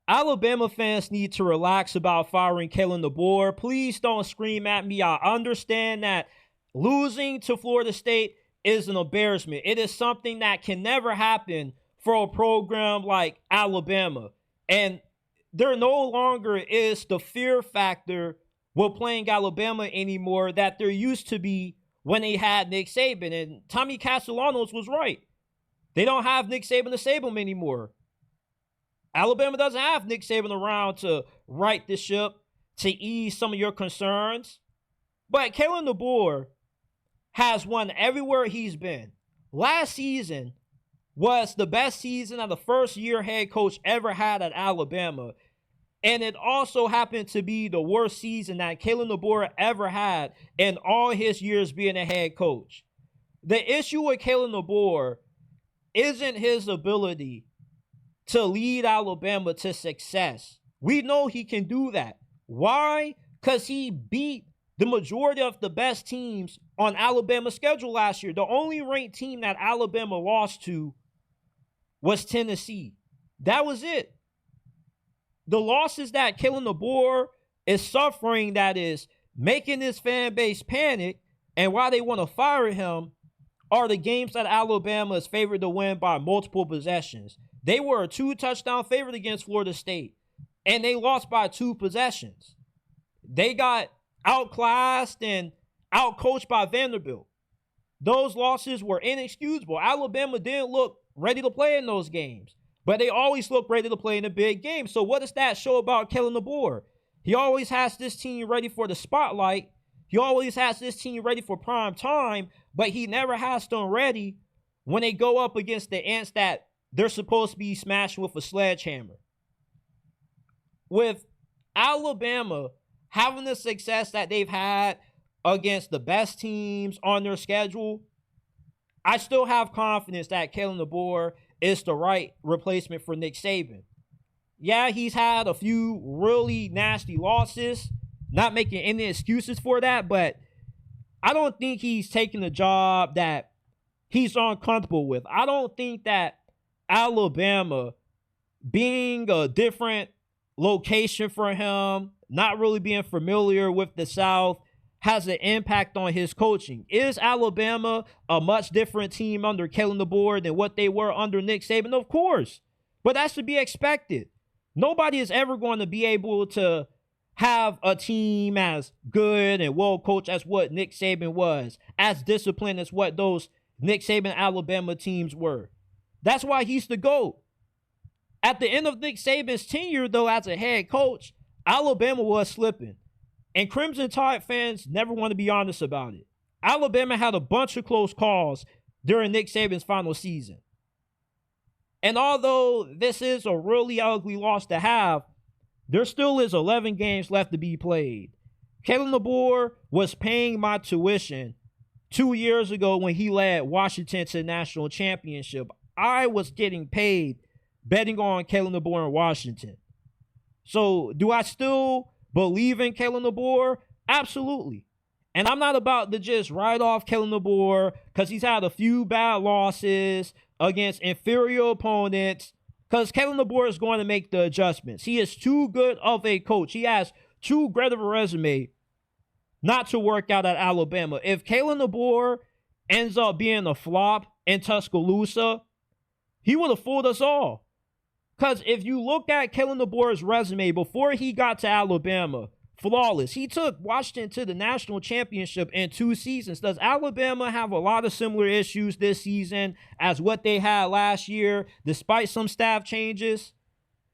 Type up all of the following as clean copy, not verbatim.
Alabama fans need to relax about firing Kalen DeBoer. Please don't scream at me. I understand that losing to Florida State is an embarrassment. It is something that can never happen for a program like Alabama. And there no longer is the fear factor with playing Alabama anymore that there used to be when they had Nick Saban. And Tommy Castellanos was right. They don't have Nick Saban to save them anymore. Alabama doesn't have Nick Saban around to right the ship, to ease some of your concerns. But Kalen DeBoer has won everywhere he's been. Last season was the best season that the first-year head coach ever had at Alabama. And it also happened to be the worst season that Kalen DeBoer ever had in all his years being a head coach. The issue with Kalen DeBoer isn't his ability to lead Alabama to success. We know he can do that. Why? Because he beat the majority of the best teams on Alabama's schedule last year. The only ranked team that Alabama lost to was Tennessee. That was it. The losses that Kalen DeBoer is suffering, that is making his fan base panic, and why they want to fire him, are the games that Alabama is favored to win by multiple possessions. They were a 2-touchdown favorite against Florida State, and they lost by 2 possessions. They got outclassed and outcoached by Vanderbilt. Those losses were inexcusable. Alabama didn't look ready to play in those games, but they always look ready to play in a big game. So what does that show about Kalen DeBoer? He always has this team ready for the spotlight. He always has this team ready for prime time, but he never has them ready when they go up against the ants that they're supposed to be smashed with a sledgehammer. With Alabama having the success that they've had against the best teams on their schedule, I still have confidence that Kalen DeBoer is the right replacement for Nick Saban. Yeah, he's had a few really nasty losses, not making any excuses for that, but I don't think he's taking a job that he's uncomfortable with. I don't think that Alabama being a different location for him, not really being familiar with the South, has an impact on his coaching. Is Alabama a much different team under Kalen DeBoer than what they were under Nick Saban? Of course. But that's to be expected. Nobody is ever going to be able to have a team as good and well coached as what Nick Saban was, as disciplined as what those Nick Saban Alabama teams were. That's why he's the GOAT. At the end of Nick Saban's tenure, though, as a head coach, Alabama was slipping. And Crimson Tide fans never want to be honest about it. Alabama had a bunch of close calls during Nick Saban's final season. And although this is a really ugly loss to have, there still is 11 games left to be played. Kalen DeBoer was paying my tuition 2 years ago when he led Washington to the national championship. I was getting paid betting on Kalen DeBoer in Washington. So do I still believe in Kalen DeBoer? Absolutely. And I'm not about to just write off Kalen DeBoer because he's had a few bad losses against inferior opponents, because Kalen DeBoer is going to make the adjustments. He is too good of a coach. He has too great of a resume not to work out at Alabama. If Kalen DeBoer ends up being a flop in Tuscaloosa, he would have fooled us all. Because if you look at Kalen DeBoer's resume before he got to Alabama, flawless. He took Washington to the national championship in 2 seasons. Does Alabama have a lot of similar issues this season as what they had last year, despite some staff changes,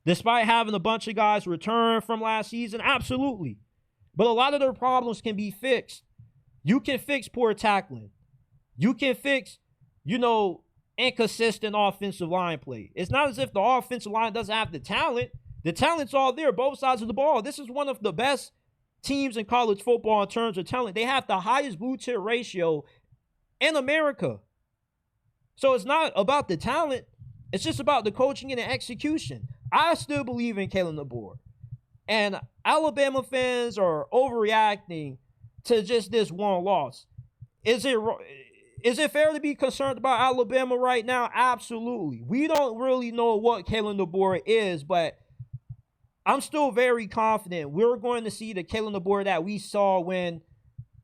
despite having a bunch of guys return from last season? Absolutely. But a lot of their problems can be fixed. You can fix poor tackling. You can fix, inconsistent offensive line play. It's not as if the offensive line doesn't have the talent. The talent's all there, both sides of the ball. This is one of the best teams in college football in terms of talent. They have the highest blue chip ratio in America. So it's not about the talent. It's just about the coaching and the execution. I still believe in Kalen DeBoer. And Alabama fans are overreacting to just this one loss. Is it fair to be concerned about Alabama right now? Absolutely. We don't really know what Kalen DeBoer is, but I'm still very confident we're going to see the Kalen DeBoer that we saw when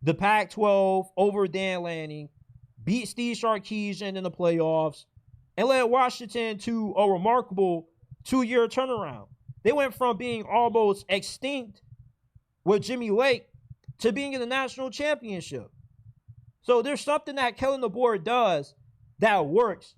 the Pac-12 over Dan Lanning beat Steve Sarkisian in the playoffs and led Washington to a remarkable 2-year turnaround. They went from being almost extinct with Jimmy Lake to being in the national championship. So there's something that Kalen DeBoer does that works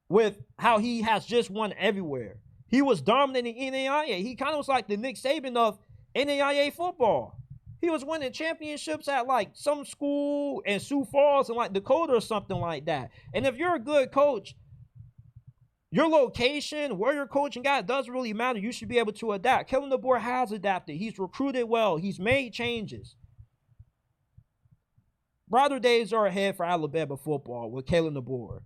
with how he has just won everywhere. He was dominating NAIA. He kind of was like the Nick Saban of NAIA football. He was winning championships at like some school in Sioux Falls and like Dakota or something like that. And if you're a good coach, your location, where you're coaching at, doesn't really matter. You should be able to adapt. Kalen DeBoer has adapted. He's recruited well. He's made changes. Brighter days are ahead for Alabama football with Kalen DeBoer.